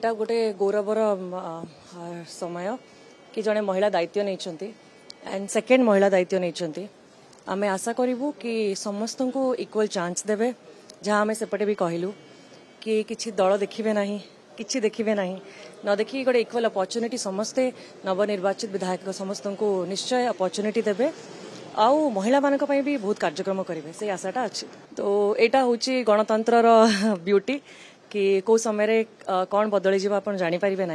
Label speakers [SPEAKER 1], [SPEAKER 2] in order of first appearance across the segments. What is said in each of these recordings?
[SPEAKER 1] एटा गोटे गौरवर समय कि जड़े महिला दायित्व नहीं एंड सेकेंड महिला दायित्व नहीं आम आशा करूँ कि समस्त को इक्वल चांस देवे जहाँ आम सेपटे भी कहलु कि किसी दल देखिए ना कि देखिए ना न देखिए गोटे इक्वल अपॉर्चुनिटी समस्ते नवनिर्वाचित विधायक समस्त को निश्चय अपॉर्चुनिटी देवे आउ महिला मानक भी बहुत कार्यक्रम करेंगे से आशाटा अच्छी। तो यहाँ हूँ गणतंत्र ब्यूटी कि कौ समय कौन बदली जा आप जानीपारे ना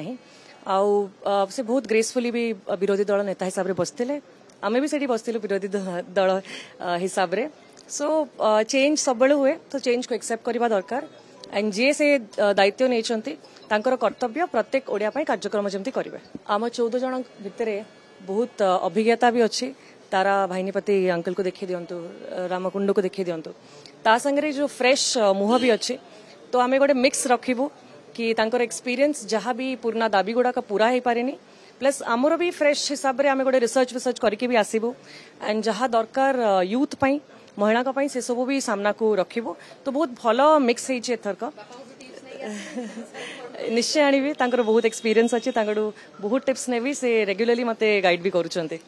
[SPEAKER 1] आउ से बहुत ग्रेसफुली भी विरोधी दल नेता हिसाब से बसते आमे भी सेठी बसलु विरोधी दल हिसाब रे सो चेंज सब हुए तो चेंज को एक्सेप्ट करवा दरकार एंड जी से दायित्व नहीं कर्तव्य प्रत्येक ओडिया कार्यक्रम जमी करेंगे। आम 14 जन भितर बहुत अभिज्ञता भी अच्छी तारा भाईनीपति अंकल को देखी दिंतु रामकुंड को देखी दिंतु ता संगे जो फ्रेश मुह भी अच्छी तो आम गोटे मिक्स रखू कि एक्सपीरियंस जहाँ भी पुराना दाबी गुड़ाक पूरा हो पारे प्लस आमर भी फ्रेश हिसाब से आम गोटे रिसर्च करके भी आसबू एंड जहाँ दरकार यूथ पाई महिला से सब भी सामना को रखू तो बहुत भल मिक्स होथरक निश्चय आनी बहुत एक्सपीरियंस अच्छी बहुत टिप्स नेबी से रेगुलरली मते गाइड भी करूछंते।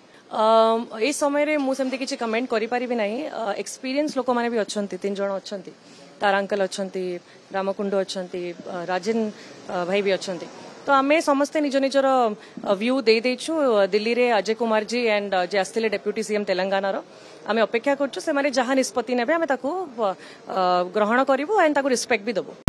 [SPEAKER 1] ए समय मुझे किसी कमेंट करें ना एक्सपीरियंस लोक मैंने भी अच्छा 3 जन अच्छा तारा अंकल अच्छा रामकुंड अच्छा राजेन भाई भी अच्छा तो आम समस्ते निज निजर व्यू दे देछु दिल्ली रे अजय कुमार जी एंड जे आसते डेप्यूटी सीएम तेलंगाना आम अपेक्षा करूँ से जहाँ निष्पत्ति ने ग्रहण करूँ एंड रिस्पेक्ट भी देवु।